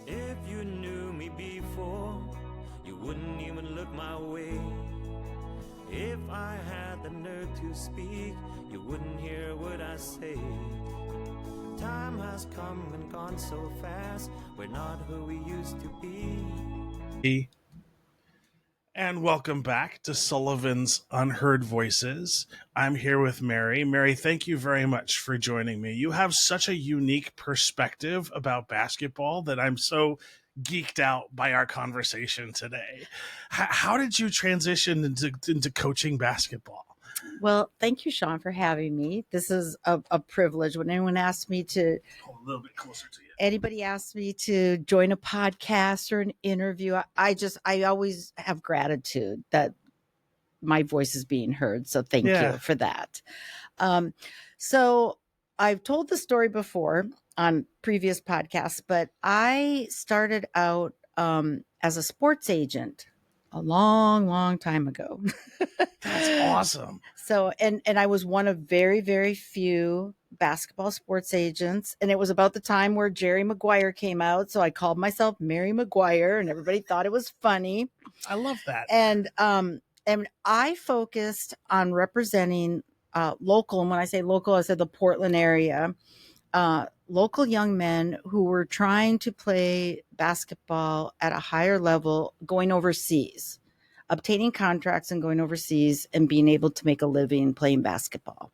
If you knew me before, you wouldn't even look my way. If I had the nerve to speak, you wouldn't hear what I say. Time has come and gone so fast, we're not who we used to be. And welcome back to Sullivan's Unheard Voices. I'm here with Mary. Mary, thank you very much for joining me. You have such a unique perspective about basketball that I'm so geeked out by our conversation today. How did you transition into coaching basketball? Well, thank you, Sean, for having me. This is a privilege. When anyone asks me to, a little bit closer to you. Anybody asks me to join a podcast or an interview, I always have gratitude that my voice is being heard. So thank you for that. So I've told the story before on previous podcasts, but I started out as a sports agent a long time ago. That's awesome. So, and I was one of very, very few basketball sports agents. And it was about the time where Jerry Maguire came out. So I called myself Mary Maguire and everybody thought it was funny. I love that. And I focused on representing local. And when I say local, I said the Portland area, local young men who were trying to play basketball at a higher level, going overseas, obtaining contracts and going overseas and being able to make a living playing basketball.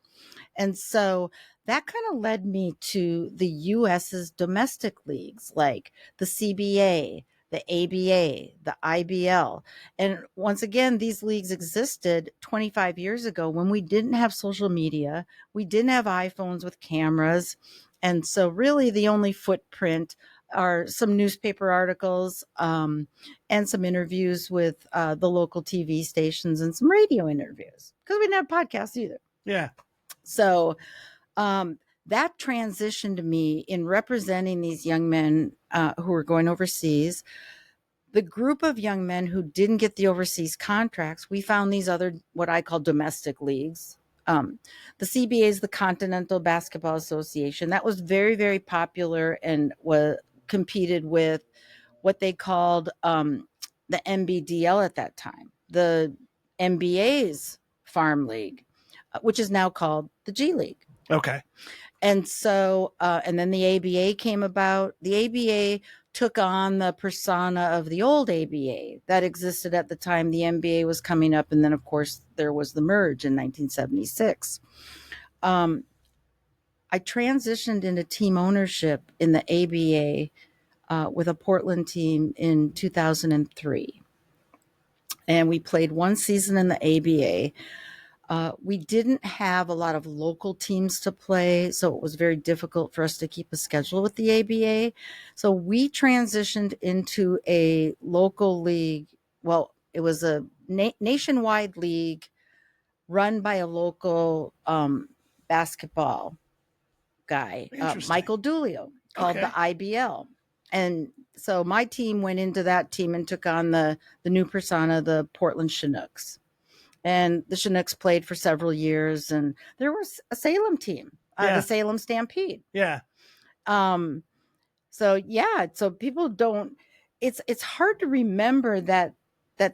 And so that kind of led me to the US's domestic leagues, like the CBA, the ABA, the IBL. And once again, these leagues existed 25 years ago when we didn't have social media. We didn't have iPhones with cameras. And so really the only footprint are some newspaper articles and some interviews with the local TV stations and some radio interviews because we didn't have podcasts either. Yeah. So that transitioned me in representing these young men who were going overseas. The group of young men who didn't get the overseas contracts, we found these other, what I call domestic leagues. The CBA is the Continental Basketball Association. That was very, very popular and was competed with what they called the NBDL at that time, the NBA's Farm League, which is now called the G League. Okay. And so, and then the ABA came about. The ABA took on the persona of the old ABA that existed at the time the NBA was coming up. And then, of course, there was the merge in 1976. I transitioned into team ownership in the ABA with a Portland team in 2003. And we played one season in the ABA. We didn't have a lot of local teams to play, so it was very difficult for us to keep a schedule with the ABA. So we transitioned into a local league. Well, it was a nationwide league run by a local basketball guy, Michael Dulio, called the IBL. And so my team went into that team and took on the new persona, the Portland Chinooks. And the Chinooks played for several years, and there was a Salem team, the Salem Stampede. Yeah. So people don't. It's hard to remember that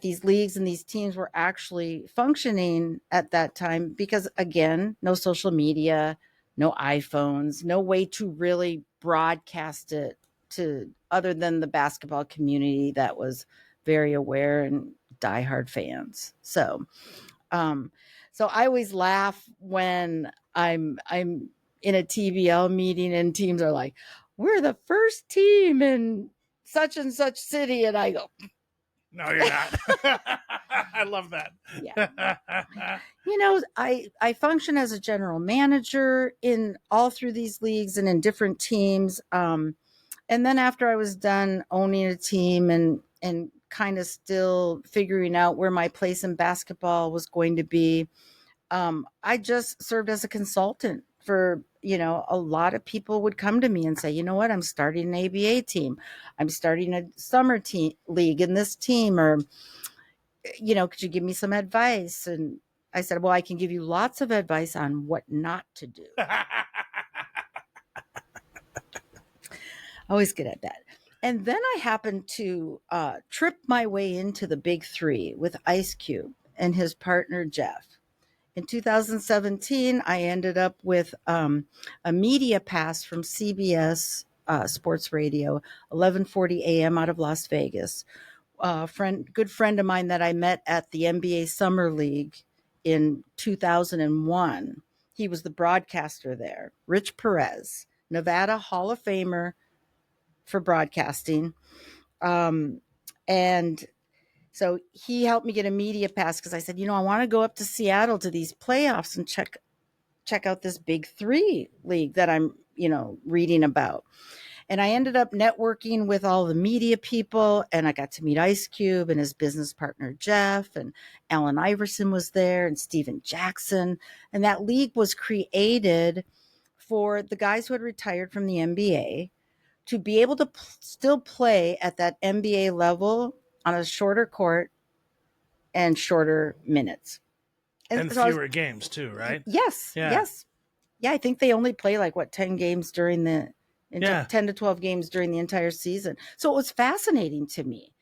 these leagues and these teams were actually functioning at that time because, again, no social media, no iPhones, no way to really broadcast it to other than the basketball community that was very aware and diehard fans. So I always laugh when I'm in a TBL meeting and teams are like, "We're the first team in such and such city," and I go, "No, you're not." I love that. Yeah. I function as a general manager in all through these leagues and in different teams. And then after I was done owning a team and kind of still figuring out where my place in basketball was going to be, I just served as a consultant for, a lot of people would come to me and say, you know what, I'm starting an ABA team. I'm starting a summer team league in this team, or, could you give me some advice? And I said, well, I can give you lots of advice on what not to do. Always good at that. And then I happened to trip my way into the Big Three with Ice Cube and his partner Jeff. In 2017, I ended up with a media pass from CBS Sports Radio, 11:40 a.m. out of Las Vegas. Good friend of mine that I met at the NBA Summer League in 2001. He was the broadcaster there. Rich Perez, Nevada Hall of Famer for broadcasting. And so he helped me get a media pass because I said, I want to go up to Seattle to these playoffs and check out this Big Three league that I'm, reading about. And I ended up networking with all the media people, and I got to meet Ice Cube and his business partner, Jeff, and Allen Iverson was there, and Steven Jackson. And that league was created for the guys who had retired from the NBA to be able to still play at that NBA level on a shorter court and shorter minutes. And so fewer games too, right? Yes. Yeah. Yes. Yeah, I think they only play 10 games during 10 to 12 games during the entire season. So it was fascinating to me.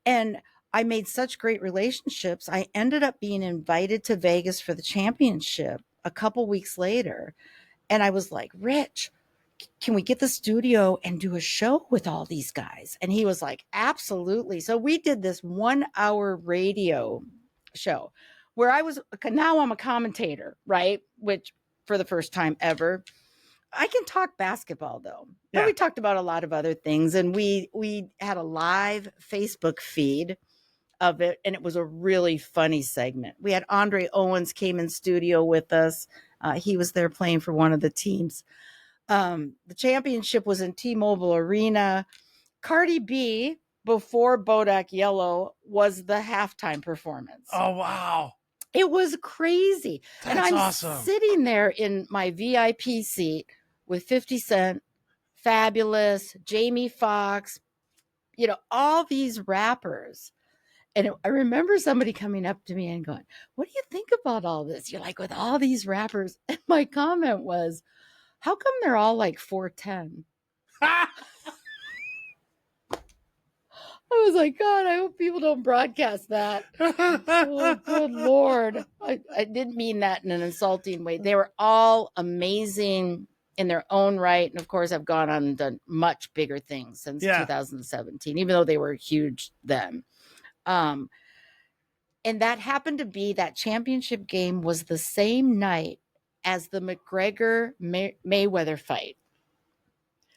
And I made such great relationships. I ended up being invited to Vegas for the championship a couple weeks later. And I was like, Rich, can we get the studio and do a show with all these guys? And he was like, absolutely. So we did this 1-hour radio show where now I'm a commentator, right? Which for the first time ever. I can talk basketball though. Yeah. But we talked about a lot of other things, and we had a live Facebook feed of it, and it was a really funny segment. We had Andre Owens came in studio with us. He was there playing for one of the teams. The championship was in T-Mobile Arena. Cardi B, before Bodak Yellow, was the halftime performance. Oh, wow. It was crazy. That's and I'm awesome. Sitting there in my VIP seat with 50 Cent, Fabulous, Jamie Foxx, all these rappers. And I remember somebody coming up to me and going, what do you think about all this? You're like, with all these rappers. And my comment was, how come they're all 4'10"? I was like, God, I hope people don't broadcast that. Oh, good Lord. I didn't mean that in an insulting way. They were all amazing in their own right. And of course, I've gone on and done much bigger things since 2017, even though they were huge then. And that happened to be that championship game was the same night as the McGregor Mayweather fight.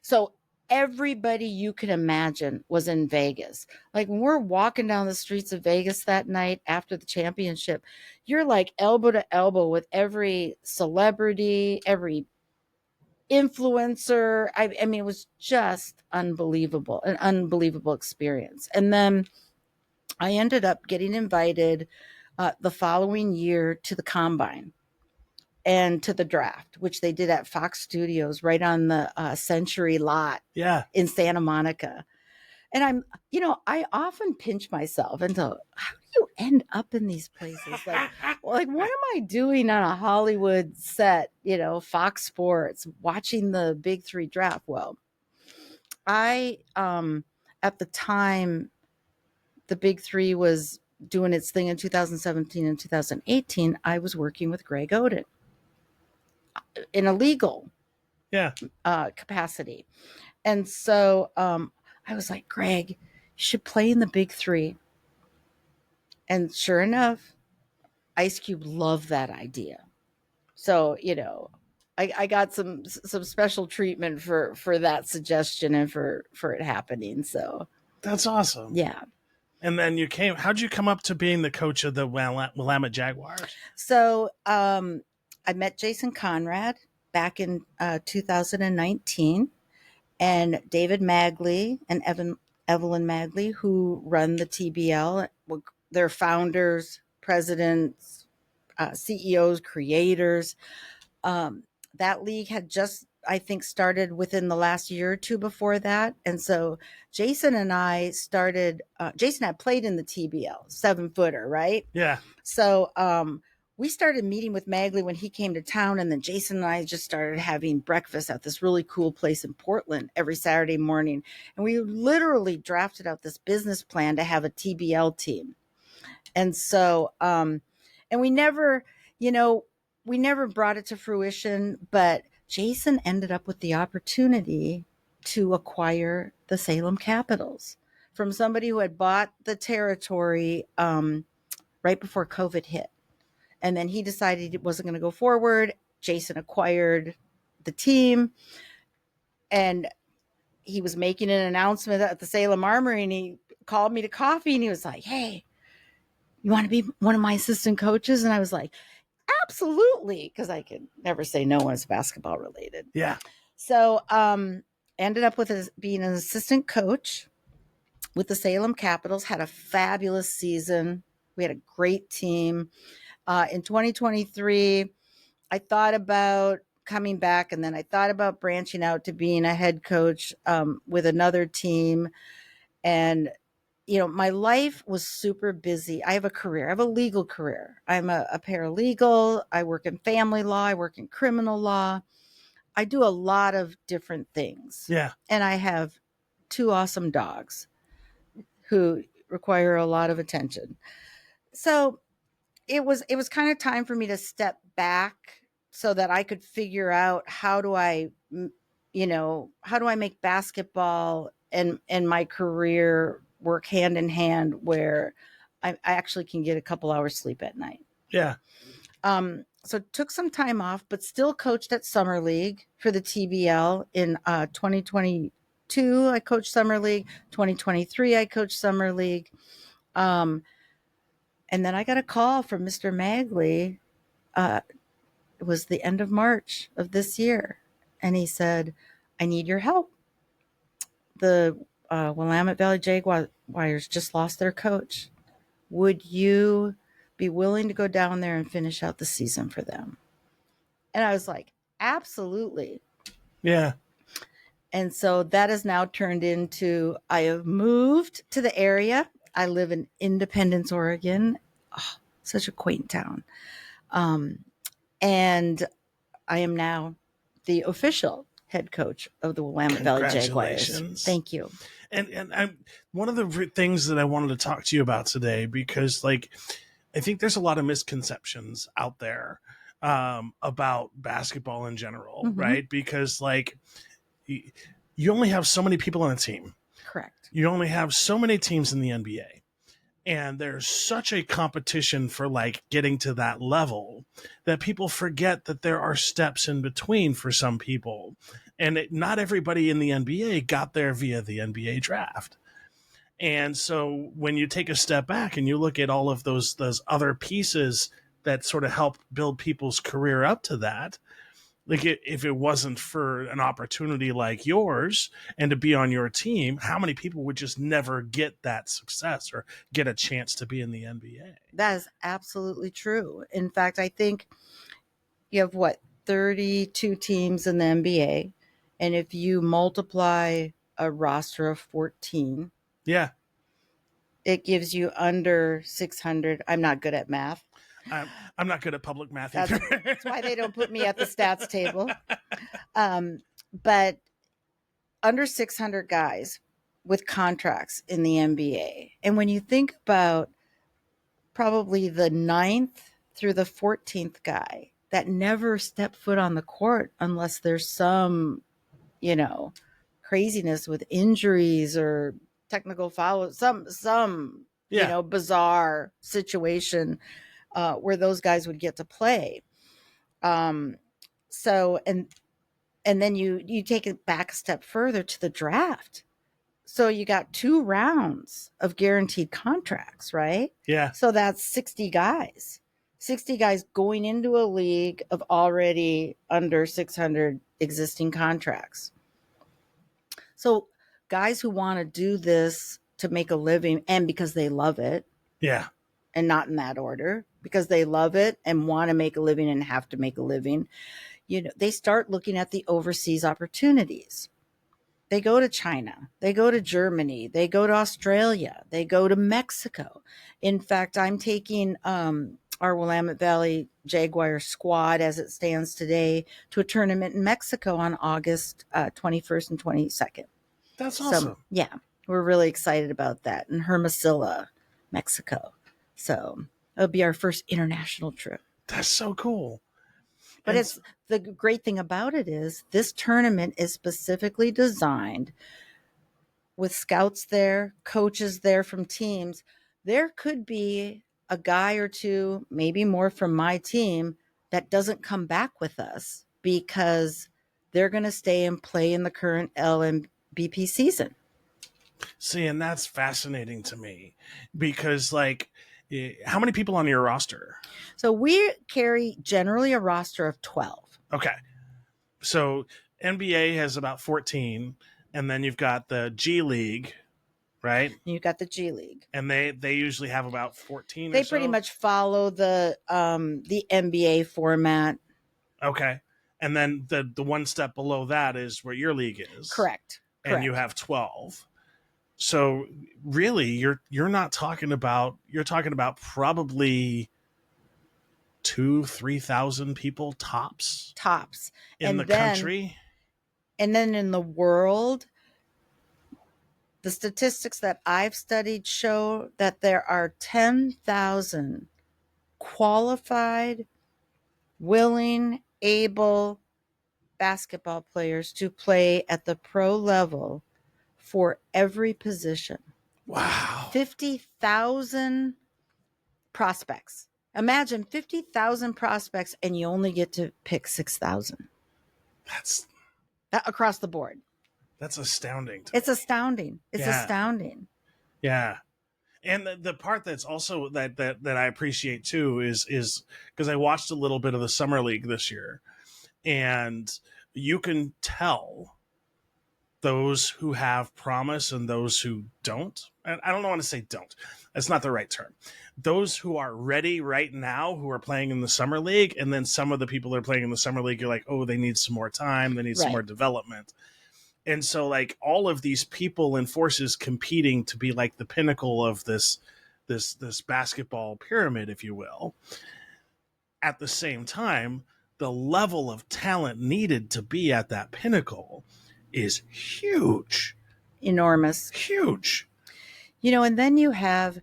So everybody you can imagine was in Vegas. When we're walking down the streets of Vegas that night after the championship, you're elbow to elbow with every celebrity, every influencer. I mean, it was just an unbelievable experience. And then I ended up getting invited the following year to the Combine and to the draft, which they did at Fox Studios right on the Century lot in Santa Monica. And I often pinch myself and go, how do you end up in these places? What am I doing on a Hollywood set, Fox Sports, watching the Big Three draft? Well, I, at the time, the Big Three was doing its thing in 2017 and 2018, I was working with Greg Oden in a legal capacity. And so I was like, Greg, you should play in the Big Three. And sure enough, Ice Cube loved that idea. So, I got some special treatment for that suggestion and for it happening. So that's awesome. Yeah. And then how'd you come up to being the coach of the Willamette Jaguars? So I met Jason Conrad back in 2019, and David Magley and Evelyn Magley, who run the TBL, they're founders, presidents, CEOs, creators. That league had just, I think, started within the last year or two before that. And so Jason and I started, Jason had played in the TBL, 7-footer, right? Yeah. So we started meeting with Magley when he came to town, and then Jason and I just started having breakfast at this really cool place in Portland every Saturday morning. And we literally drafted out this business plan to have a TBL team. And so, and we never, we never brought it to fruition, but Jason ended up with the opportunity to acquire the Salem Capitals from somebody who had bought the territory right before COVID hit. And then he decided it wasn't going to go forward. Jason acquired the team, and he was making an announcement at the Salem Armory, and he called me to coffee, and he was like, "Hey, you want to be one of my assistant coaches?" And I was like, "Absolutely," because I could never say no when it's basketball related. Yeah. So ended up with being an assistant coach with the Salem Capitals, had a fabulous season. We had a great team. In 2023, I thought about coming back, and then I thought about branching out to being a head coach with another team. And, my life was super busy. I have a career. I have a legal career. I'm a paralegal. I work in family law. I work in criminal law. I do a lot of different things. Yeah. And I have 2 awesome dogs who require a lot of attention. So it was kind of time for me to step back so that I could figure out how do I make basketball and my career work hand in hand, where I actually can get a couple hours sleep at night. Yeah. So took some time off, but still coached at Summer League for the TBL in 2022. I coached Summer League. 2023, I coached Summer League. And then I got a call from Mr. Magley. It was the end of March of this year. And he said, "I need your help. The Willamette Valley Jaguars just lost their coach. Would you be willing to go down there and finish out the season for them?" And I was like, absolutely. Yeah. And so that has now turned into, I have moved to the area. I live in Independence, Oregon. Oh, such a quaint town. And I am now the official head coach of the Willamette Valley Jaguars. Thank you. And I'm one of the things that I wanted to talk to you about today, because I think there's a lot of misconceptions out there about basketball in general, Mm-hmm. right? Because you only have so many people on a team. Correct. You only have so many teams in the NBA. And there's such a competition for getting to that level that people forget that there are steps in between for some people. And not everybody in the NBA got there via the NBA draft. And so when you take a step back and you look at all of those other pieces that sort of help build people's career up to that, if it wasn't for an opportunity like yours and to be on your team, how many people would just never get that success or get a chance to be in the NBA? That is absolutely true. In fact, I think you have 32 teams in the NBA. And if you multiply a roster of 14, yeah, it gives you under 600. I'm not good at math. I'm not good at public math either. That's why they don't put me at the stats table. But under 600 guys with contracts in the NBA. And when you think about probably the 9th through the 14th guy that never step foot on the court unless there's some, craziness with injuries or technical foul, some bizarre situation where those guys would get to play. So, and then you take it back a step further to the draft. So you got 2 rounds of guaranteed contracts, right? Yeah. So that's 60 guys going into a league of already under 600 existing contracts. So guys who want to do this to make a living and because they love it. Yeah. And not in that order, because they love it and want to make a living and have to make a living, they start looking at the overseas opportunities. They go to China, they go to Germany, they go to Australia, they go to Mexico. In fact, I'm taking our Willamette Valley Jaguars squad as it stands today to a tournament in Mexico on August 21st and 22nd. That's awesome. So, yeah, we're really excited about that in Hermosillo, Mexico. So it'll be our first international trip. That's so cool. But it's the great thing about it is this tournament is specifically designed with scouts there, coaches there from teams. There could be a guy or two, maybe more from my team that doesn't come back with us because they're going to stay and play in the current LMBP season. See, and that's fascinating to me because, like, how many people on your roster? So we carry generally a roster of 12. Okay. So NBA has about 14, and then you've got the G League, right? You've got the G League. And they usually have about 14 They or so? pretty much follow the NBA format. Okay. And then the one step below that is where your league is. Correct. And you have 12. So really you're not talking about, you're talking about probably 2,000-3,000 people tops in the country. And then in the world, the statistics that I've studied show that there are 10,000 qualified, willing, able basketball players to play at the pro level for every position. Wow. 50,000 prospects. Imagine 50,000 prospects and you only get to pick 6,000. That's across the board. That's astounding. It's astounding. It's astounding. Yeah. And the part that's also that I appreciate too is because I watched a little bit of the summer league this year, and you can tell those who have promise and those who don't. And I don't want to say don't. That's not the right term. Those who are ready right now, who are playing in the summer league, and then some of the people that are playing in the summer league, you're like, oh, they need some more time. They need some more development. And so, like, all of these people and forces competing to be like the pinnacle of this basketball pyramid, if you will. At the same time, the level of talent needed to be at that pinnacle is huge. Enormous. Huge. You know, and then you have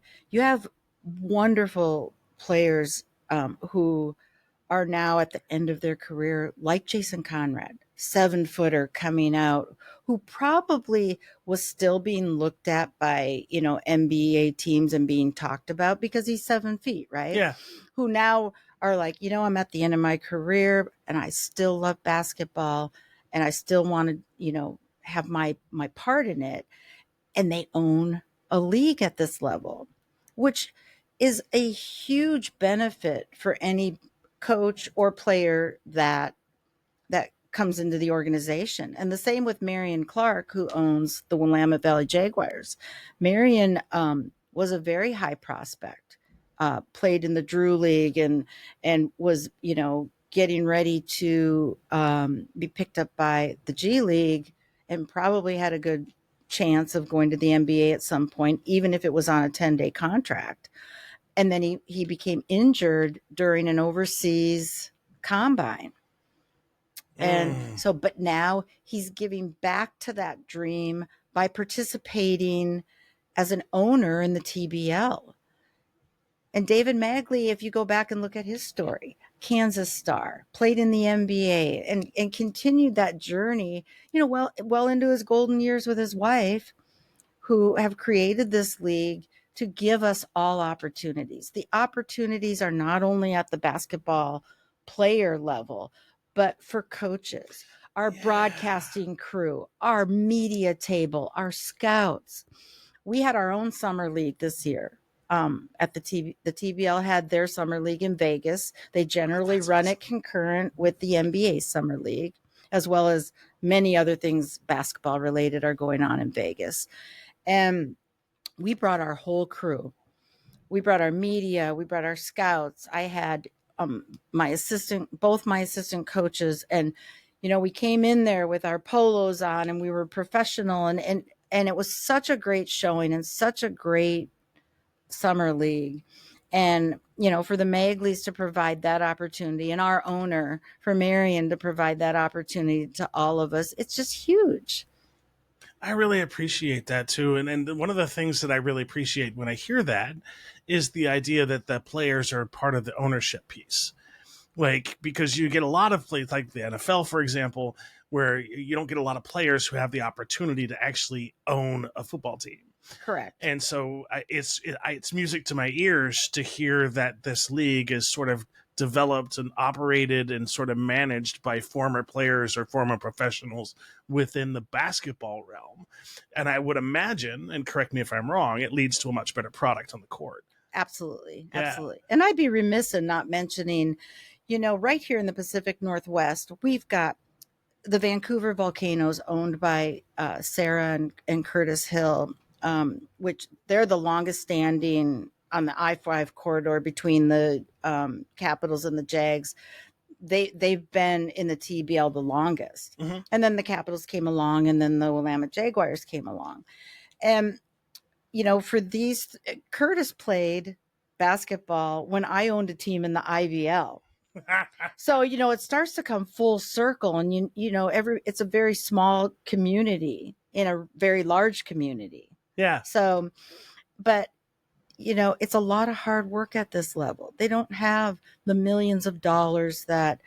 wonderful players who are now at the end of their career, like Jason Conrad, 7-footer coming out, who probably was still being looked at by, NBA teams and being talked about because he's 7 feet, right? Yeah. Who now are like, I'm at the end of my career and I still love basketball and I still want to, have my part in it. And they own a league at this level, which is a huge benefit for any coach or player that comes into the organization. And the same with Marion Clark, who owns the Willamette Valley Jaguars. Marion was a very high prospect, played in the Drew League and was, getting ready to be picked up by the G League and probably had a good chance of going to the NBA at some point, even if it was on a 10-day contract. And then he became injured during an overseas combine. And so, but now he's giving back to that dream by participating as an owner in the TBL. And David Magley, if you go back and look at his story, Kansas star, played in the NBA and continued that journey, well into his golden years with his wife, who have created this league to give us all opportunities. The opportunities are not only at the basketball player level, but for coaches, our broadcasting crew, our media table, our scouts. We had our own summer league this year. At the TBL had their summer league in Vegas. They generally run it concurrent with the NBA summer league, as well as many other things basketball related are going on in Vegas. And we brought our whole crew. We brought our media. We brought our scouts. I had both my assistant coaches. And, we came in there with our polos on and we were professional. And it was such a great showing and such a great summer league. And, for the Magleys to provide that opportunity, and our owner, for Marion, to provide that opportunity to all of us, it's just huge. I really appreciate that too. And one of the things that I really appreciate when I hear that is the idea that the players are part of the ownership piece. Like, because you get a lot of plays like the NFL, for example, where you don't get a lot of players who have the opportunity to actually own a football team. Correct. And so it's music to my ears to hear that this league is sort of developed and operated and sort of managed by former players or former professionals within the basketball realm. And I would imagine, and correct me if I'm wrong, it leads to a much better product on the court. Absolutely. Yeah. Absolutely. And I'd be remiss in not mentioning, right here in the Pacific Northwest, we've got the Vancouver Volcanoes, owned by Sarah and Curtis Hill, which they're the longest standing on the I-5 corridor between the Capitals and the Jags. They've been in the TBL the longest. Mm-hmm. And then the Capitals came along, and then the Willamette Jaguars came along. And, for these, Curtis played basketball when I owned a team in the IVL. So, it starts to come full circle, and it's a very small community in a very large community. Yeah. So, but it's a lot of hard work at this level. They don't have the millions of dollars that,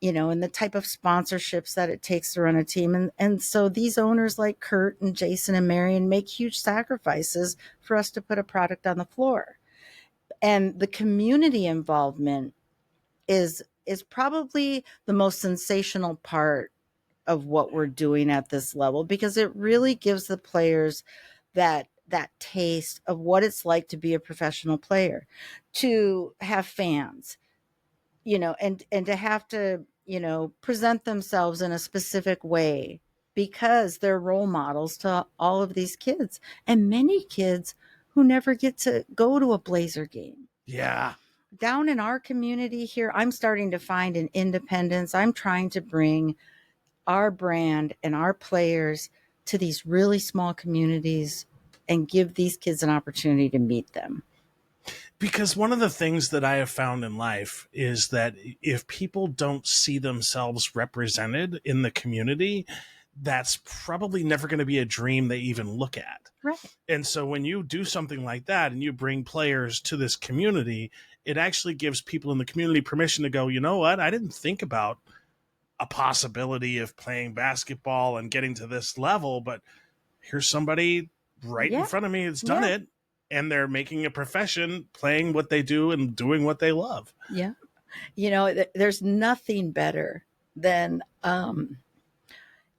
and the type of sponsorships that it takes to run a team. And so these owners like Kurt and Jason and Marion make huge sacrifices for us to put a product on the floor. And the community involvement is probably the most sensational part of what we're doing at this level, because it really gives the players that taste of what it's like to be a professional player, to have fans, and to have to, present themselves in a specific way, because they're role models to all of these kids, and many kids who never get to go to a Blazer game. Yeah. Down in our community here, I'm starting to find an independence. I'm trying to bring our brand and our players to these really small communities and give these kids an opportunity to meet them. Because one of the things that I have found in life is that if people don't see themselves represented in the community, that's probably never going to be a dream they even look at. Right. And so when you do something like that and you bring players to this community, it actually gives people in the community permission to go, you know what? I didn't think about a possibility of playing basketball and getting to this level, but here's somebody right in front of me that's done it, and they're making a profession, playing what they do and doing what they love. Yeah. There's nothing better than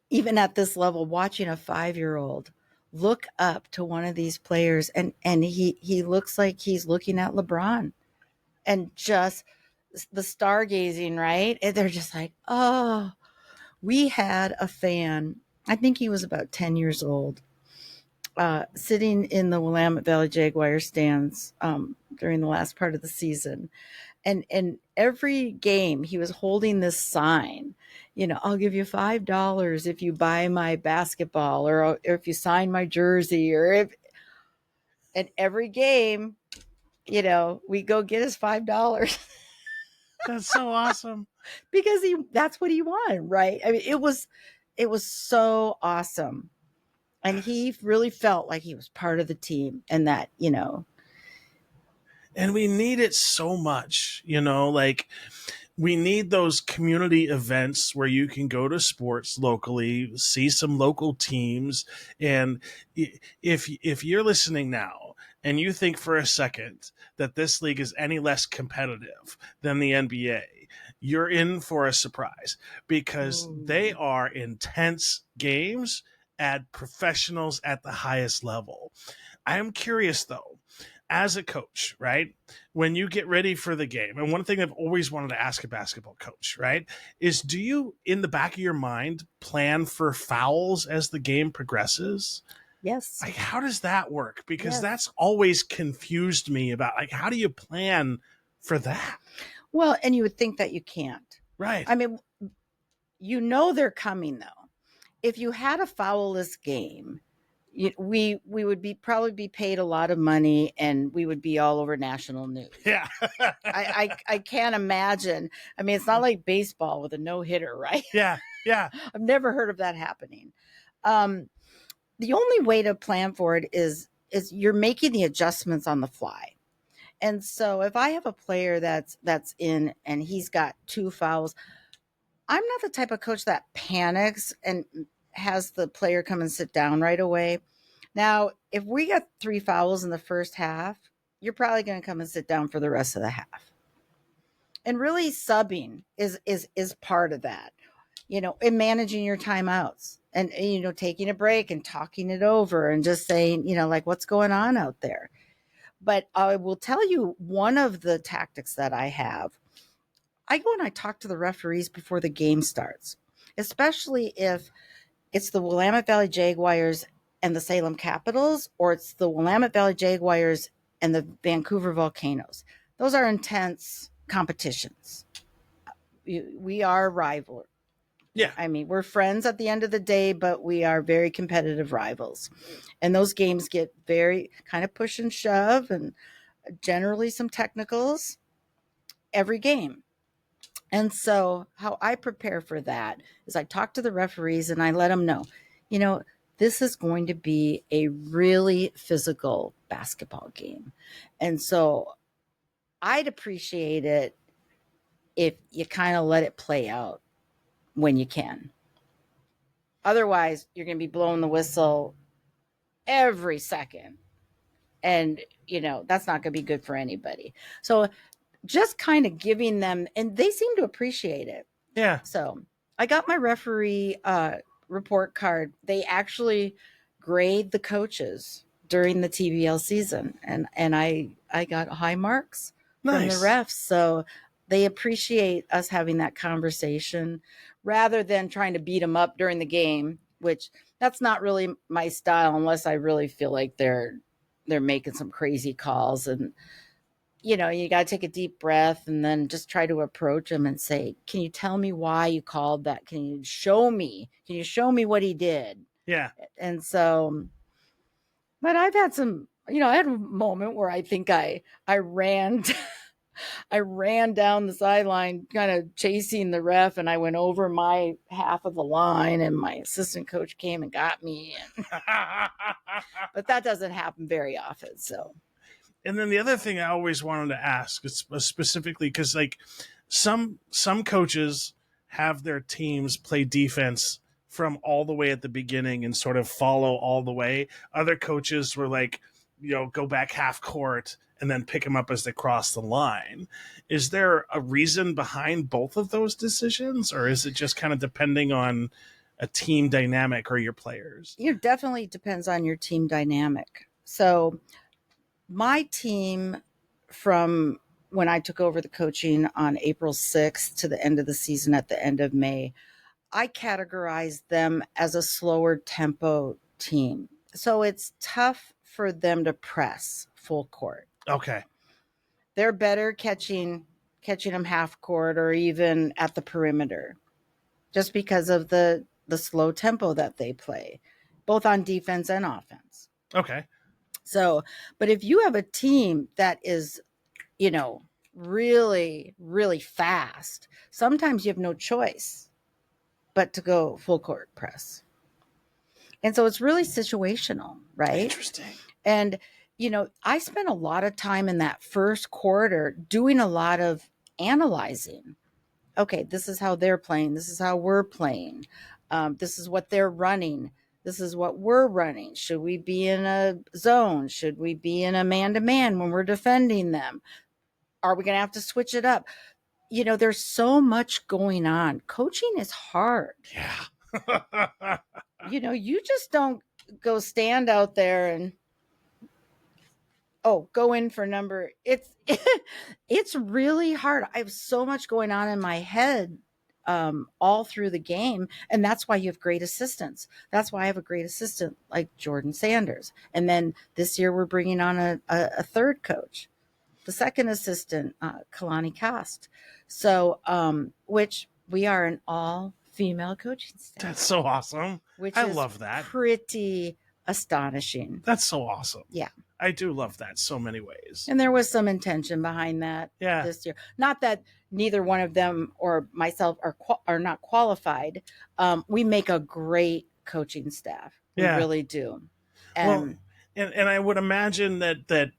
even at this level, watching a 5-year-old look up to one of these players, and he looks like he's looking at LeBron, and just the stargazing, right? And they're just like, oh. We had a fan, I think he was about 10 years old, sitting in the Willamette Valley Jaguars stands during the last part of the season. And every game he was holding this sign, I'll give you $5 if you buy my basketball, or if you sign my jersey, and every game, we go get his $5. That's so awesome. Because that's what he wanted, right? I mean, it was so awesome. And he really felt like he was part of the team, and that, And we need it so much, like we need those community events where you can go to sports locally, see some local teams. And if you're listening now and you think for a second that this league is any less competitive than the NBA, you're in for a surprise, because they are intense games at professionals at the highest level. I am curious though, as a coach, right? When you get ready for the game, and one thing I've always wanted to ask a basketball coach, right, is do you, in the back of your mind, plan for fouls as the game progresses? Yes. Like, how does that work? Because that's always confused me about, like, how do you plan for that? Well, and you would think that you can't. Right. I mean, they're coming though. If you had a foul-less game, we would probably be paid a lot of money, and we would be all over national news. Yeah. I can't imagine. I mean, it's not like baseball with a no-hitter, right? Yeah. I've never heard of that happening. The only way to plan for it is you're making the adjustments on the fly. And so if I have a player that's in and he's got 2 fouls, I'm not the type of coach that panics and has the player come and sit down right away. Now, if we got 3 fouls in the first half, you're probably going to come and sit down for the rest of the half. And really subbing is part of that, in managing your timeouts and, taking a break and talking it over and just saying, like, what's going on out there. But I will tell you, one of the tactics that I have, I go and I talk to the referees before the game starts, especially if it's the Willamette Valley Jaguars and the Salem Capitals, or it's the Willamette Valley Jaguars and the Vancouver Volcanoes. Those are intense competitions. We are rival. Yeah. I mean, we're friends at the end of the day, but we are very competitive rivals. And those games get very kind of push and shove and generally some technicals every game. And so how I prepare for that is I talk to the referees and I let them know, this is going to be a really physical basketball game. And so I'd appreciate it if you kind of let it play out when you can. Otherwise, you're going to be blowing the whistle every second. And, that's not going to be good for anybody. So just kind of giving them, and they seem to appreciate it. Yeah. So I got my referee report card. They actually grade the coaches during the TVL season. And I got high marks from the refs. So they appreciate us having that conversation rather than trying to beat them up during the game, which that's not really my style unless I really feel like they're making some crazy calls. And, you got to take a deep breath and then just try to approach them and say, can you tell me why you called that? Can you show me what he did? Yeah. And so, but I've had some, I had a moment where I think I ran I ran down the sideline kind of chasing the ref, and I went over my half of the line, and my assistant coach came and got me. But that doesn't happen very often. So, and then the other thing I always wanted to ask is specifically because like some coaches have their teams play defense from all the way at the beginning and sort of follow all the way. Other coaches were like, go back half court and then pick them up as they cross the line. Is there a reason behind both of those decisions, or is it just kind of depending on a team dynamic or your players? It definitely depends on your team dynamic. So my team, from when I took over the coaching on April 6th to the end of the season at the end of May, I categorized them as a slower tempo team. So it's tough for them to press full court. Okay. They're better catching them half court or even at the perimeter, just because of the slow tempo that they play, both on defense and offense. Okay. So, but if you have a team that is, really, really fast, sometimes you have no choice but to go full court press. And so it's really situational, right? Interesting. And, I spent a lot of time in that first quarter doing a lot of analyzing. Okay, this is how they're playing. This is how we're playing. This is what they're running. This is what we're running. Should we be in a zone? Should we be in a man-to-man when we're defending them? Are we going to have to switch it up? There's so much going on. Coaching is hard. Yeah. You just don't go stand out there and go in for number. It's really hard. I have so much going on in my head all through the game, and that's why you have great assistants. That's why I have a great assistant like Jordan Sanders. And then this year we're bringing on a third coach, the second assistant, Kalani Cost. So, which we are an all-female coaching staff. That's so awesome. Which I is love that. Pretty astonishing. That's so awesome. Yeah. I do love that so many ways. And there was some intention behind that this year. Not that neither one of them or myself are not qualified. We make a great coaching staff. We really do. And I would imagine that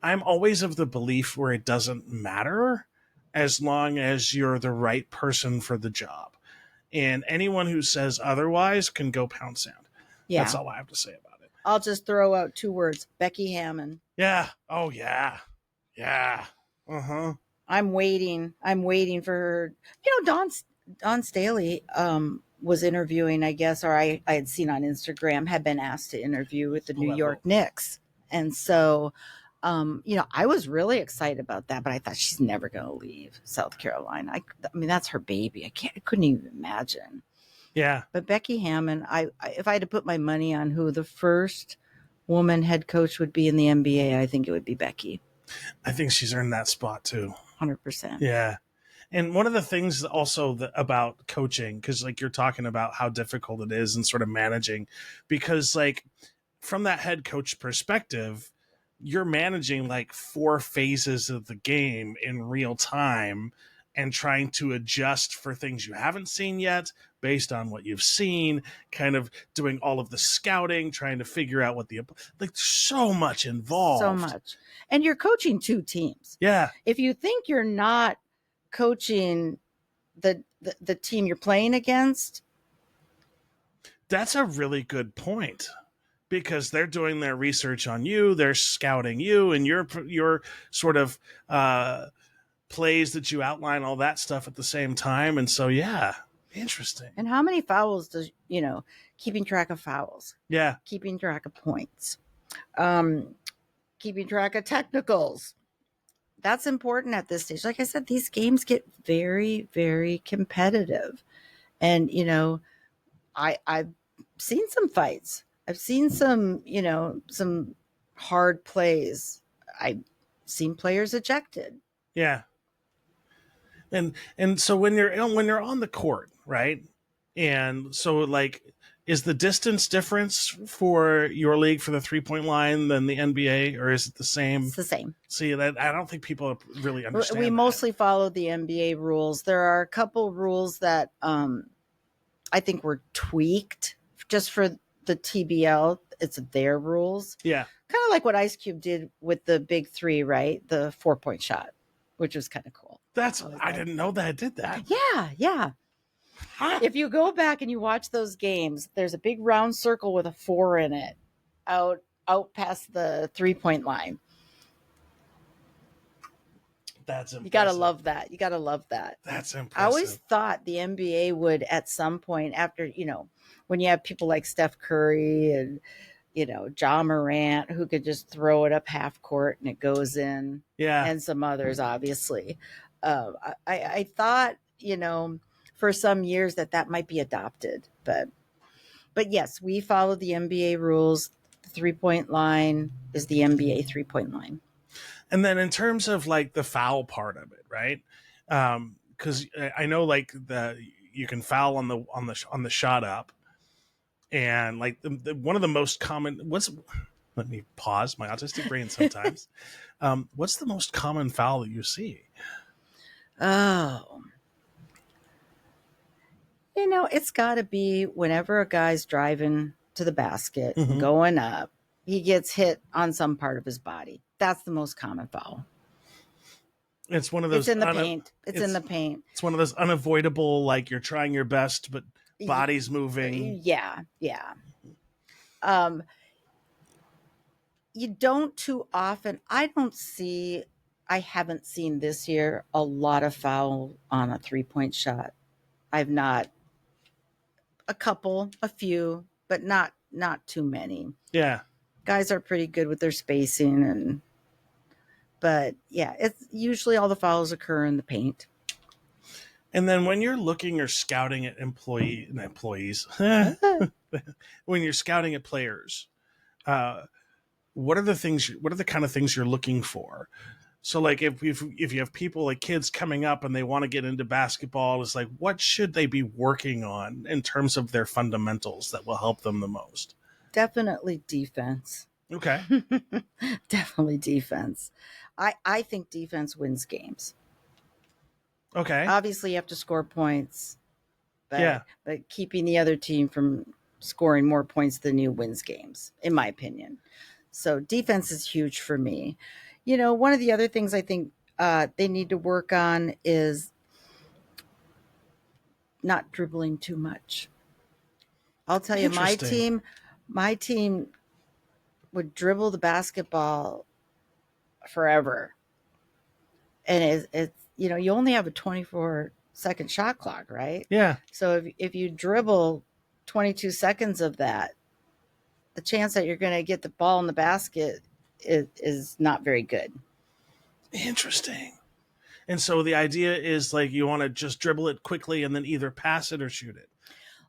I'm always of the belief where it doesn't matter as long as you're the right person for the job. And anyone who says otherwise can go pound sand. Yeah. That's all I have to say about it. I'll just throw out 2 words: Becky Hammond. Yeah. Oh, yeah. Yeah. Uh-huh. I'm waiting for her. Dawn Staley was interviewing, I guess, or I had seen on Instagram, had been asked to interview with the New York Knicks. And so, I was really excited about that, but I thought she's never going to leave South Carolina. I mean, that's her baby. I couldn't even imagine. Yeah. But Becky Hammond, if I had to put my money on who the first woman head coach would be in the NBA, I think it would be Becky. I think she's earned that spot too. 100%. Yeah. And one of the things also about coaching, because like you're talking about how difficult it is and sort of managing, because like from that head coach perspective, you're managing like 4 phases of the game in real time and trying to adjust for things you haven't seen yet based on what you've seen, kind of doing all of the scouting, trying to figure out like so much involved. So much. And you're coaching 2 teams. Yeah. If you think you're not coaching the team you're playing against, that's a really good point, because they're doing their research on you, they're scouting you, and your sort of plays that you outline, all that stuff at the same time. And so, yeah, interesting. And how many fouls does, keeping track of fouls? Yeah. Keeping track of points. Keeping track of technicals. That's important at this stage. Like I said, these games get very, very competitive. And, I've seen some fights. I've seen some hard plays. I've seen players ejected. Yeah. And so when you're on the court, right? And so like, is the distance difference for your league for the 3-point line than the NBA, or is it the same? It's the same. See, that I don't think people really understand. We mostly follow the NBA rules. There are a couple rules that I think were tweaked just for the TBL. It's their rules. Yeah. Kind of like what Ice Cube did with the big 3, right? The 4-point shot, which was kind of cool. I didn't know that it did that. Yeah. If you go back and you watch those games, there's a big round circle with a 4 in it out past the 3-point line. That's impressive. You got to love that. That's impressive. I always thought the NBA would at some point after, when you have people like Steph Curry and, Ja Morant, who could just throw it up half court and it goes in. Yeah. And some others, obviously. I thought, for some years that might be adopted, but yes, we follow the NBA rules. The 3-point line is the NBA 3-point line. And then in terms of like the foul part of it, right? Because I know like you can foul on the shot up, and like one of the most common let me pause my autistic brain sometimes. What's the most common foul that you see? Oh, it's got to be whenever a guy's driving to the basket, going up, he gets hit on some part of his body. That's the most common foul. It's one of those. It's in the paint. It's in the paint. It's one of those unavoidable, like you're trying your best, but body's moving. Yeah. You don't too often. I haven't seen this year a lot of foul on a 3-point shot. I've not. A few, but not too many. Yeah. Guys are pretty good with their spacing but yeah, it's usually all the fouls occur in the paint. And then when you're looking or scouting at employees, when you're scouting at players, what are the kind of things you're looking for? So like if you have people like kids coming up and they want to get into basketball, it's like what should they be working on in terms of their fundamentals that will help them the most? Definitely defense. Okay. Definitely defense. I think defense wins games. Okay. Obviously, you have to score points, Yeah. but keeping the other team from scoring more points than you wins games, in my opinion. So defense is huge for me. You know, one of the other things I think they need to work on is not dribbling too much. I'll tell you, my team would dribble the basketball forever, and it's you know you only have a 24-second shot clock, right? Yeah. So if you dribble 22 seconds of that, the chance that you're going to get the ball in the basket is not very good. Interesting. And so the idea is like you want to just dribble it quickly and then either pass it or shoot it.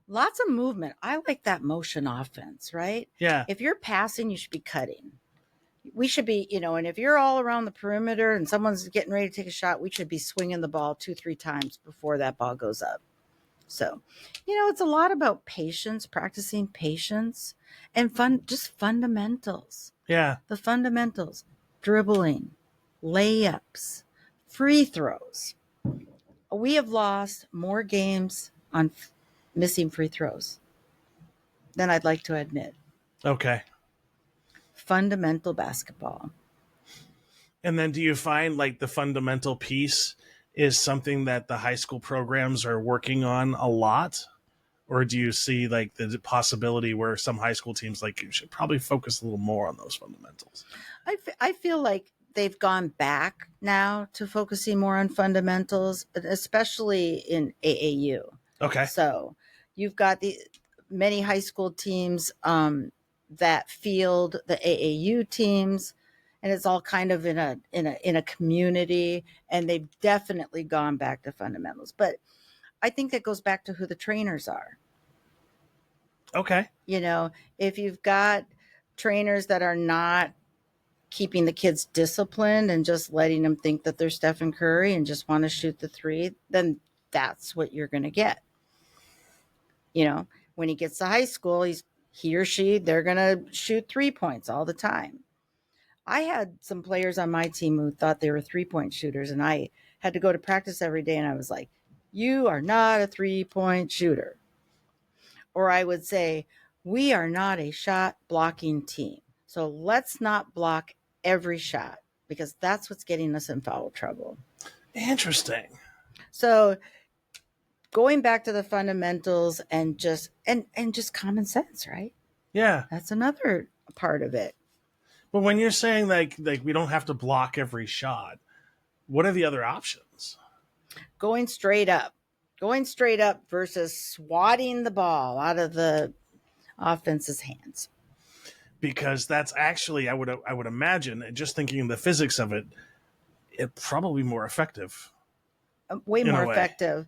Lots of movement. I like that motion offense, right? Yeah. If you're passing, you should be cutting. We should be, you know, and if you're all around the perimeter and someone's getting ready to take a shot, we should be swinging the ball 2-3 times before that ball goes up. So, you know, it's a lot about patience, practicing patience and just fundamentals. Yeah. The fundamentals, dribbling, layups, free throws. We have lost more games on missing free throws than I'd like to admit. Okay. Fundamental basketball. And then do you find like the fundamental piece is something that the high school programs are working on a lot? Or do you see like the possibility where some high school teams like you should probably focus a little more on those fundamentals? I feel like they've gone back now to focusing more on fundamentals, especially in AAU. Okay. So you've got the many high school teams that field the AAU teams, and it's all kind of in a community, and they've definitely gone back to fundamentals. But I think that goes back to who the trainers are. Okay. You know, if you've got trainers that are not keeping the kids disciplined and just letting them think that they're Stephen Curry and just want to shoot the three, then that's what you're going to get. You know, when he gets to high school, he or she, they're going to shoot 3 points all the time. I had some players on my team who thought they were 3-point shooters, and I had to go to practice every day, and I was like, you are not a 3-point shooter. Or I would say, we are not a shot blocking team. So let's not block every shot, because that's what's getting us in foul trouble. Interesting. So going back to the fundamentals and just common sense, right? Yeah. That's another part of it. But when you're saying like we don't have to block every shot, what are the other options? Going straight up versus swatting the ball out of the offense's hands. Because that's actually, I would imagine, just thinking of the physics of it, it probably more effective. Way more effective.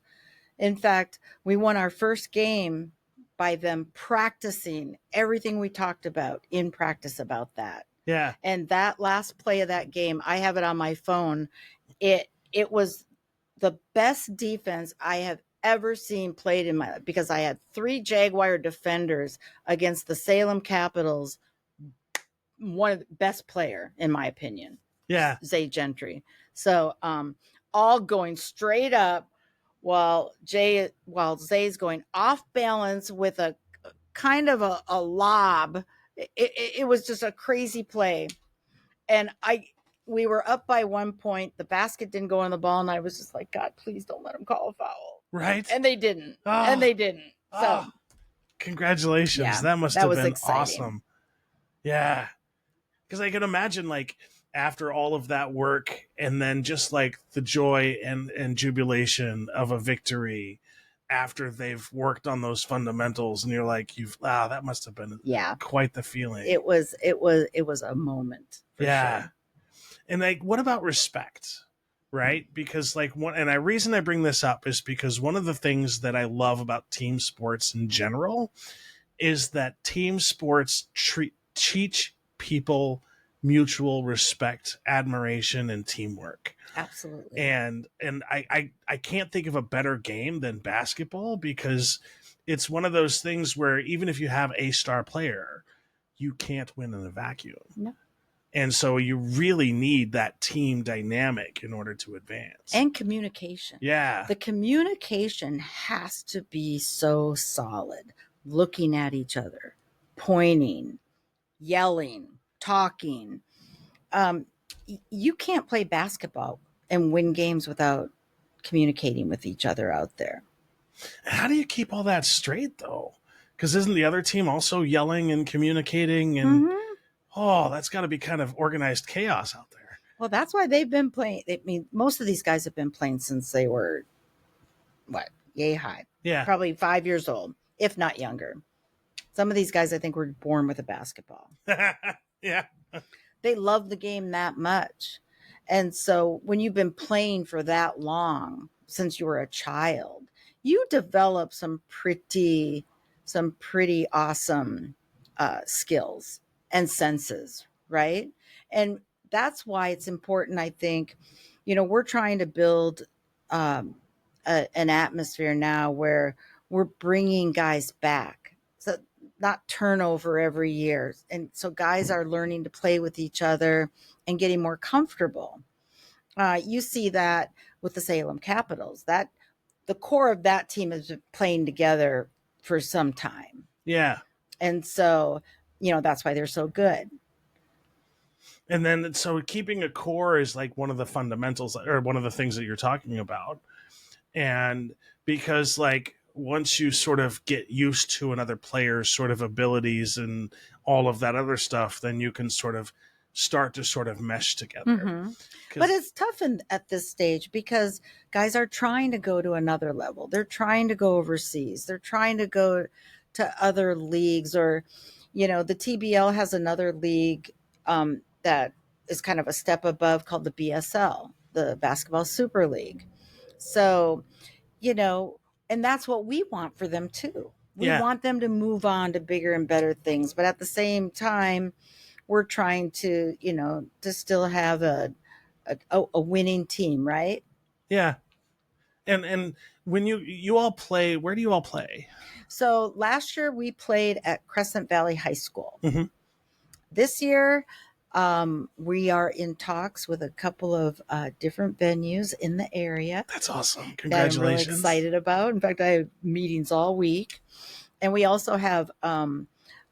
In fact, we won our first game by them practicing everything we talked about in practice about that. Yeah. And that last play of that game, I have it on my phone. It was the best defense I have ever seen played in my life, because I had 3 Jaguar defenders against the Salem Capitals. One of the best player, in my opinion. Yeah. Zay Gentry. So all going straight up while Zay's going off balance with a kind of a lob. It was just a crazy play. And we were up by 1 point. The basket didn't go on the ball, and I was just like, God, please don't let him call a foul. Right. And they didn't. So congratulations. Yeah, that must have been exciting. Awesome. Yeah. Because I can imagine like after all of that work and then just like the joy and jubilation of a victory after they've worked on those fundamentals, and you're like, that must have been quite the feeling. It was a moment. Yeah. Sure. And like, what about respect? Right? Because like reason I bring this up is because one of the things that I love about team sports in general is that team sports teach people mutual respect, admiration, and teamwork. Absolutely. And I can't think of a better game than basketball, because it's one of those things where even if you have a star player, you can't win in a vacuum. No. And so you really need that team dynamic in order to advance. And communication. Yeah. The communication has to be so solid. Looking at each other, pointing, yelling, talking. You can't play basketball and win games without communicating with each other out there. How do you keep all that straight, though? Because isn't the other team also yelling and communicating? And oh, that's got to be kind of organized chaos out there. Well, that's why they've been playing. I mean, most of these guys have been playing since they were, yay high. Yeah. Probably 5 years old, if not younger. Some of these guys, I think, were born with a basketball. Yeah. They love the game that much. And so when you've been playing for that long, since you were a child, you develop some pretty awesome skills and senses, right? And that's why it's important, I think. We're trying to build an atmosphere now where we're bringing guys back. So not turnover every year. And so guys are learning to play with each other and getting more comfortable. You see that with the Salem Capitals. That the core of that team has been playing together for some time. Yeah. And so, that's why they're so good. And then, so keeping a core is like one of the fundamentals, or one of the things that you're talking about. And because like once you sort of get used to another player's sort of abilities and all of that other stuff, then you can sort of start to sort of mesh together. Mm-hmm. But it's tough at this stage because guys are trying to go to another level. They're trying to go overseas. They're trying to go to other leagues, or, the TBL has another league that is kind of a step above called the BSL, the Basketball Super League. So, and that's what we want for them too. We want them to move on to bigger and better things. But at the same time, we're trying to, to still have a winning team, right? Yeah. And when you all play, where do you all play? So last year we played at Crescent Valley High School. Mm-hmm. This year, we are in talks with a couple of different venues in the area. That's awesome. Congratulations. That I'm really excited about. In fact, I have meetings all week. And we also have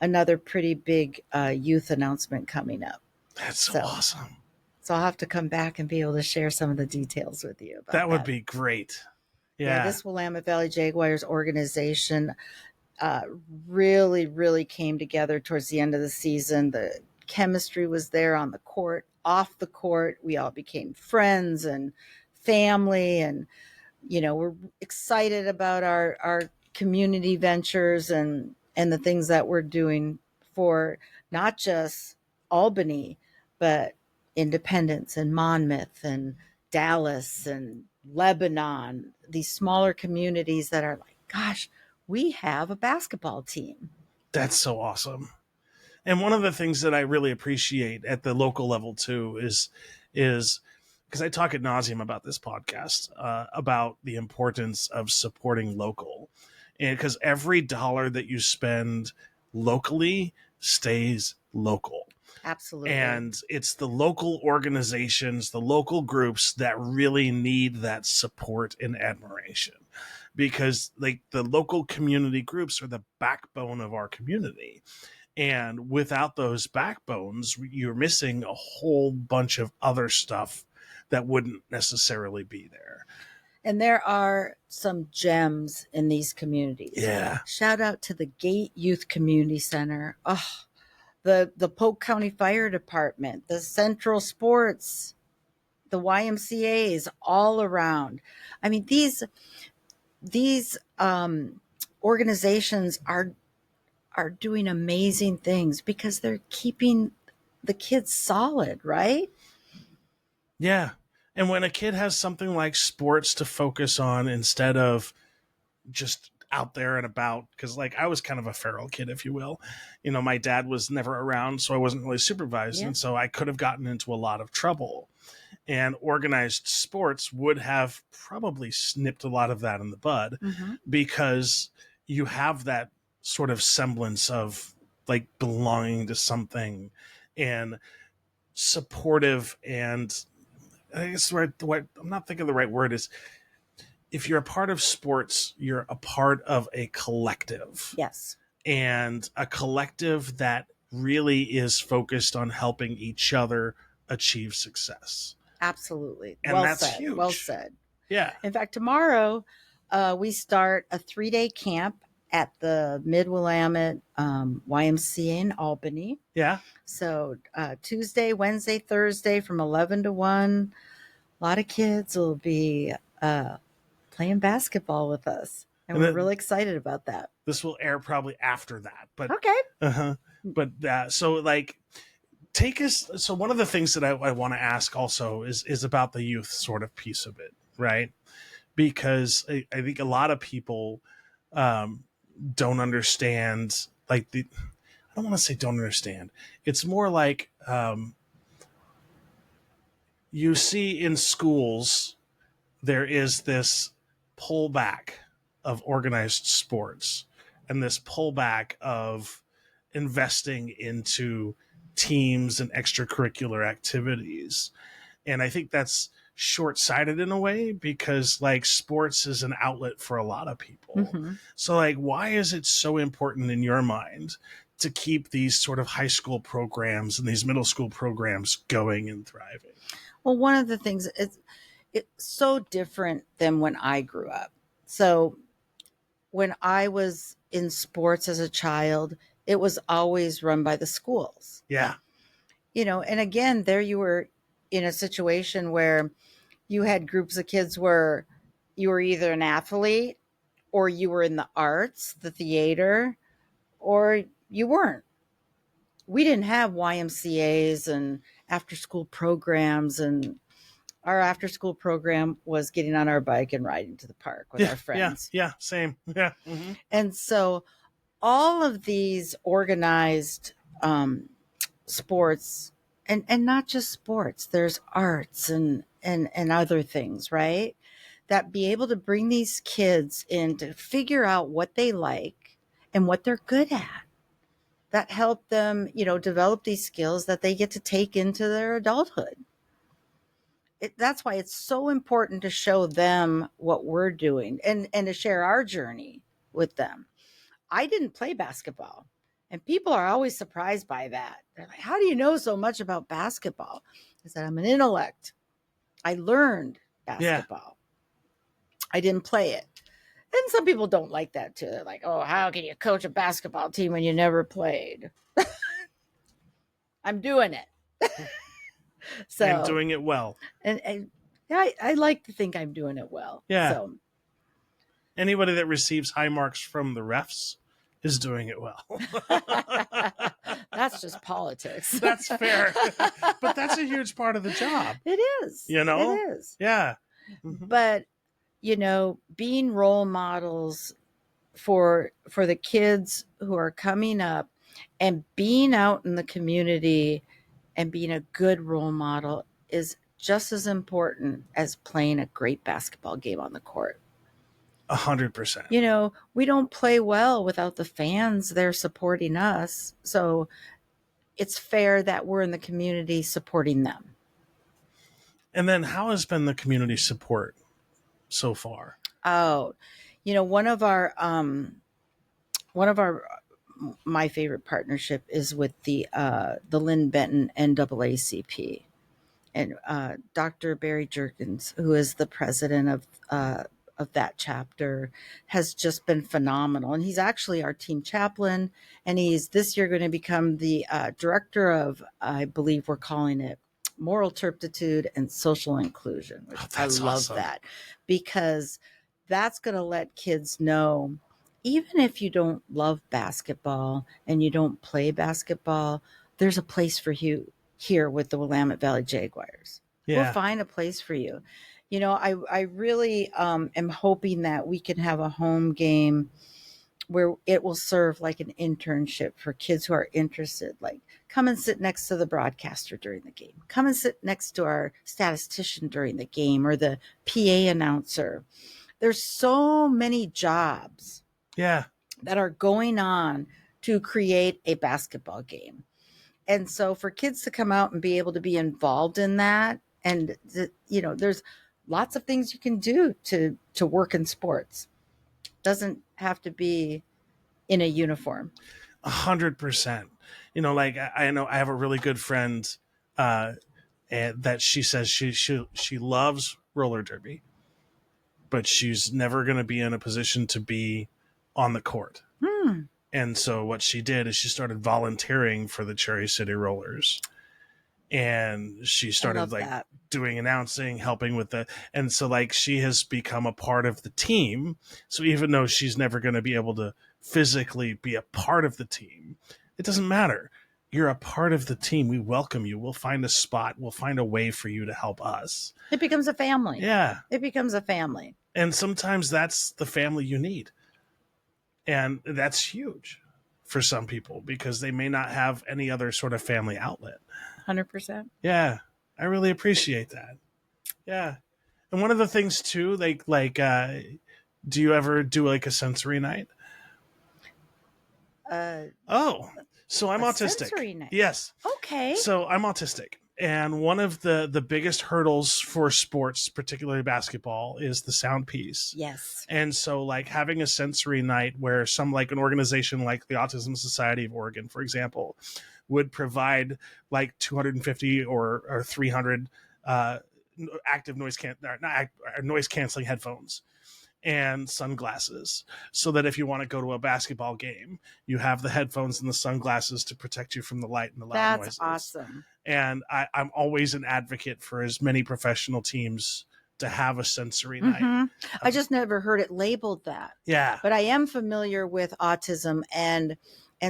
another pretty big youth announcement coming up. That's so awesome. So I'll have to come back and be able to share some of the details with you about that. Would be great. Yeah. This Willamette Valley Jaguars organization really, really came together towards the end of the season. The chemistry was there on the court, off the court. We all became friends and family, and we're excited about our community ventures and the things that we're doing for not just Albany, but Independence and Monmouth and Dallas and Lebanon, these smaller communities that are like, gosh, we have a basketball team. That's so awesome. And one of the things that I really appreciate at the local level too is because I talk ad nauseum about this podcast, about the importance of supporting local. And because every dollar that you spend locally stays local. Absolutely. And it's the local organizations, the local groups that really need that support and admiration, because like the local community groups are the backbone of our community. And without those backbones, you're missing a whole bunch of other stuff that wouldn't necessarily be there. And there are some gems in these communities. Yeah. Shout out to the Gate Youth Community Center. Oh, the Polk County Fire Department, the Central Sports, the YMCAs all around. I mean, these organizations are doing amazing things because they're keeping the kids solid, right? Yeah. And when a kid has something like sports to focus on instead of just out there and about, because like I was kind of a feral kid, if you will. My dad was never around, so I wasn't really supervised, Yeah. and so I could have gotten into a lot of trouble. And organized sports would have probably snipped a lot of that in the bud, Mm-hmm. because you have that sort of semblance of like belonging to something and supportive. And I guess what I'm not thinking the right word is, if you're a part of sports, you're a part of a collective. Yes. And a collective that really is focused on helping each other achieve success. Absolutely. And well that's said. huge. Well said. Yeah. In fact, tomorrow we start a 3-day camp at the Mid-Willamette YMCA in Albany. Yeah. So Tuesday, Wednesday, Thursday from 11 to 1. A lot of kids will be playing basketball with us. And we're really excited about that. This will air probably after that. But okay. But so like take us. So one of the things that I want to ask also is about the youth sort of piece of it, right? Because I think a lot of people don't understand, like I don't want to say don't understand. It's more like you see in schools there is this pullback of organized sports and this pullback of investing into teams and extracurricular activities. And I think that's short-sighted in a way, because like sports is an outlet for a lot of people. Mm-hmm. So like, why is it so important in your mind to keep these sort of high school programs and these middle school programs going and thriving? Well, one of the things is it's so different than when I grew up. So when I was in sports as a child, it was always run by the schools. Yeah. And again, there you were in a situation where you had groups of kids where you were either an athlete or you were in the arts, the theater, or you weren't. We didn't have YMCAs and after school programs, and our after school program was getting on our bike and riding to the park with our friends. Yeah, same. Yeah. Mm-hmm. And so all of these organized sports, and not just sports, there's arts and other things, right? That be able to bring these kids in to figure out what they like and what they're good at. That help them, develop these skills that they get to take into their adulthood. That's why it's so important to show them what we're doing and to share our journey with them. I didn't play basketball, and people are always surprised by that. They're like, how do you know so much about basketball? I said, I'm an intellect. I learned basketball. Yeah. I didn't play it. And some people don't like that too. They're like, oh, how can you coach a basketball team when you never played? I'm doing it. So I'm doing it well. And I like to think I'm doing it well. Yeah. So anybody that receives high marks from the refs is doing it well. That's just politics. That's fair. But that's a huge part of the job. It is. It is. Yeah. Mm-hmm. But, being role models for the kids who are coming up and being out in the community and being a good role model is just as important as playing a great basketball game on the court. 100%. We don't play well without the fans there supporting us. So it's fair that we're in the community supporting them. And then how has been the community support so far? Oh, one of my favorite partnership is with the Lynn Benton NAACP, and Dr. Barry Jerkins, who is the president of that chapter, has just been phenomenal. And he's actually our team chaplain, and he's this year going to become the director of, I believe we're calling it, moral turpitude and social inclusion, which I love awesome. That, because that's going to let kids know, even if you don't love basketball and you don't play basketball, there's a place for you here with the Willamette Valley Jaguars. Yeah. We'll find a place for you. I really am hoping that we can have a home game where it will serve like an internship for kids who are interested. Like, come and sit next to the broadcaster during the game. Come and sit next to our statistician during the game, or the PA announcer. There's so many jobs Yeah. that are going on to create a basketball game. And so for kids to come out and be able to be involved in that, and there's lots of things you can do to work in sports. Doesn't have to be in a uniform. 100%. Like I know I have a really good friend and that she says she loves roller derby, but she's never going to be in a position to be on the court. And so what she did is she started volunteering for the Cherry City Rollers. And she started doing announcing, helping with and so like she has become a part of the team. So even though she's never going to be able to physically be a part of the team, it doesn't matter. You're a part of the team. We welcome you. We'll find a spot. We'll find a way for you to help us. It becomes a family. Yeah. It becomes a family. And sometimes that's the family you need. And that's huge for some people because they may not have any other sort of family outlet. 100%. Yeah, I really appreciate that. Yeah, and one of the things too, do you ever do like a sensory night? So I'm autistic. Sensory night. Yes. Okay. So I'm autistic, and one of the biggest hurdles for sports, particularly basketball, is the sound piece. Yes. And so like having a sensory night where an organization like the Autism Society of Oregon, for example, would provide like 250 or 300 active noise canceling headphones and sunglasses, so that if you want to go to a basketball game, you have the headphones and the sunglasses to protect you from the light and the loud noises. That's awesome. And I'm always an advocate for as many professional teams to have a sensory night. I just never heard it labeled that. Yeah. But I am familiar with autism and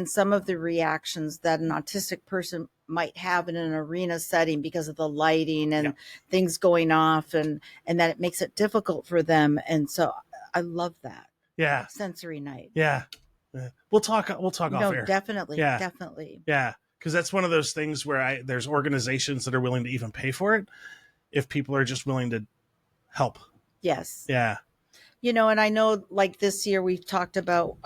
some of the reactions that an autistic person might have in an arena setting because of the lighting and things going off, and that it makes it difficult for them. And so I love that. Yeah. Sensory night. Yeah. We'll talk off air. Definitely. Yeah. Definitely. Yeah. Because that's one of those things where there's organizations that are willing to even pay for it if people are just willing to help. Yes. Yeah. And I know like this year we've talked about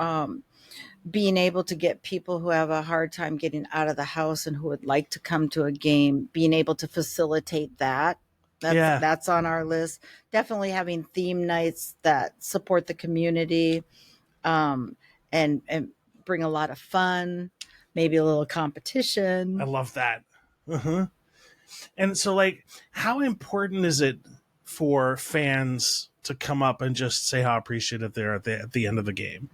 being able to get people who have a hard time getting out of the house and who would like to come to a game, being able to facilitate that. That's on our list. Definitely having theme nights that support the community and bring a lot of fun, maybe a little competition. I love that. Uh-huh. And so like, how important is it for fans to come up and just say how appreciative they are at the end of the game?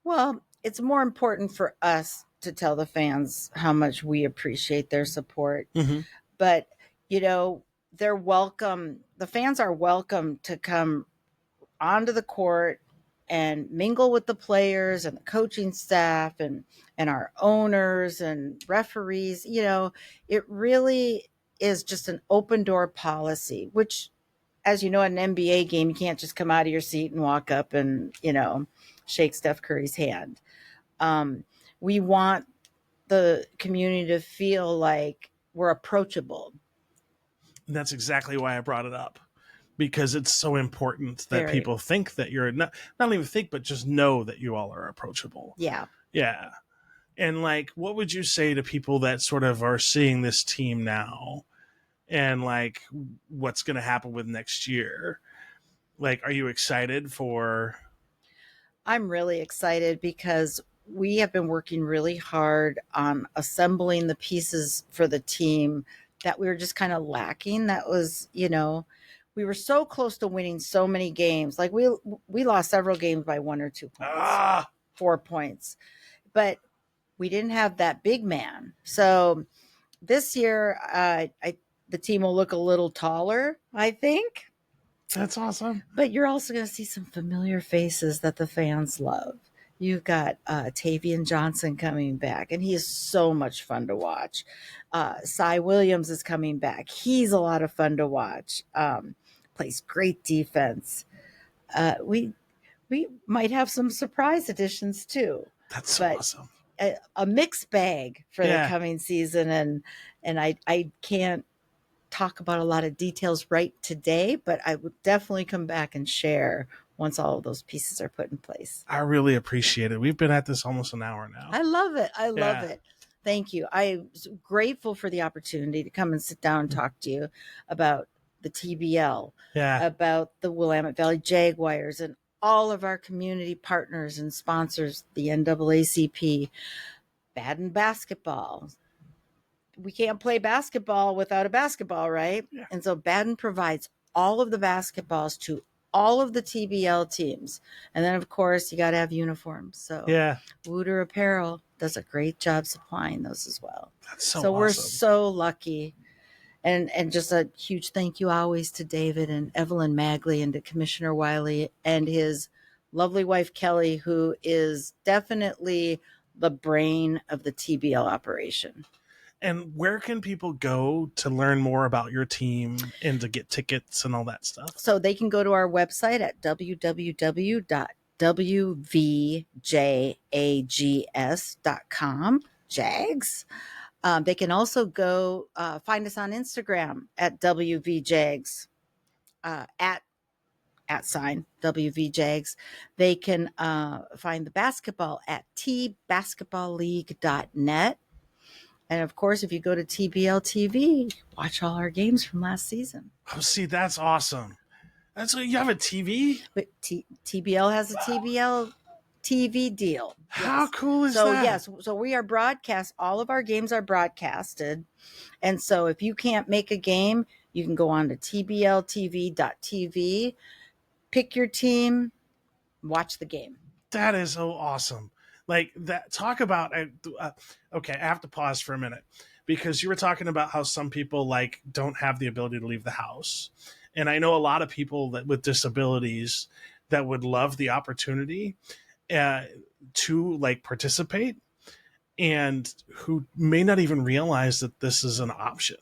Well, it's more important for us to tell the fans how much we appreciate their support. Mm-hmm. But, they're welcome. The fans are welcome to come onto the court and mingle with the players and the coaching staff and our owners and referees. It really is just an open door policy, which, as you know, at an NBA game, you can't just come out of your seat and walk up and, shake Steph Curry's hand. We want the community to feel like we're approachable. And that's exactly why I brought it up, because it's so important that people think that you're not even think, but just know that you all are approachable. Yeah. Yeah. And like, what would you say to people that sort of are seeing this team now and like what's going to happen with next year? Like, are you excited for... I'm really excited because we have been working really hard on assembling the pieces for the team that we were just kind of lacking. That was, we were so close to winning so many games. Like we lost several games by 1 or 2 points, 4 points, but we didn't have that big man. So this year, the team will look a little taller, I think. That's awesome. But you're also going to see some familiar faces that the fans love. You've got Tavian Johnson coming back, and he is so much fun to watch. Cy Williams is coming back. He's a lot of fun to watch. plays great defense. We might have some surprise additions too. That's so but awesome. a mixed bag for the Yeah. coming season, and I can't talk about a lot of details right today, but I would definitely come back and share once all of those pieces are put in place. I really appreciate it. We've been at this almost an hour now. I love it. I love Yeah. it. Thank you. I'm grateful for the opportunity to come and sit down and talk to you about the TBL, Yeah. about the Willamette Valley Jaguars, and all of our community partners and sponsors, the NAACP, Baden basketball. We can't play basketball without a basketball, right? Yeah. And so Baden provides all of the basketballs to all of the TBL teams. And then, of course, you got to have uniforms. So Yeah. Wooter Apparel does a great job supplying those as well. That's so So we're awesome. so lucky. And just a huge thank you always to David and Evelyn Magley and to Commissioner Wiley and his lovely wife, Kelly, who is definitely the brain of the TBL operation. And where can people go to learn more about your team and to get tickets and all that stuff? So they can go to our website at www.wvjags.com, Jags. They can also go find us on Instagram at WVJags, at sign WVJags. They can find the basketball at tbasketballleague.net. And of course, if you go to TBL TV, watch all our games from last season. Oh, see, that's awesome. That's you have a TV? But TBL has a TBL TV deal. How cool is so that? Yes, so we are broadcast. All of our games are broadcasted, and so if you can't make a game, you can go on to tbltv.tv, pick your team, watch the game. That is so awesome. Like that. Talk about. Okay, I have to pause for a minute because you were talking about how some people like don't have the ability to leave the house, and I know a lot of people that with disabilities that would love the opportunity to like participate, and who may not even realize that this is an option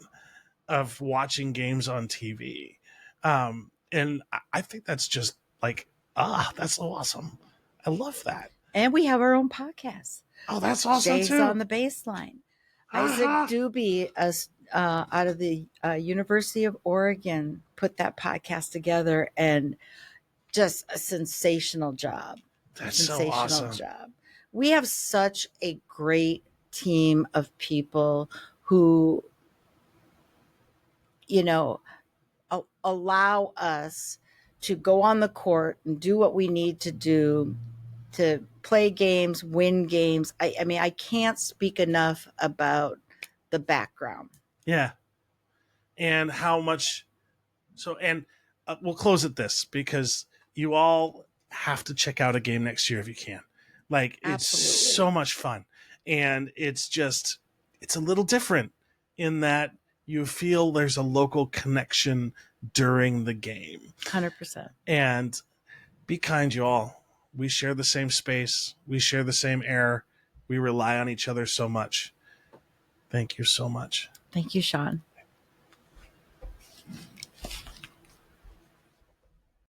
of watching games on TV. And I think that's just like that's so awesome. I love that. And we have our own podcast. Oh, that's awesome Jays too. on the Baseline. Isaac Doobie, out of the University of Oregon, put that podcast together, and just a sensational job. That's so awesome. Job. We have such a great team of people who, allow us to go on the court and do what we need to do to play games, win games. I mean, I can't speak enough about the background. Yeah. And how much. So, and we'll close at this because you all have to check out a game next year if you can. Like, Absolutely. It's so much fun. And it's a little different in that you feel there's a local connection during the game. 100%. And be kind, you all. We share the same space. We share the same air. We rely on each other so much. Thank you so much. Thank you, Sean.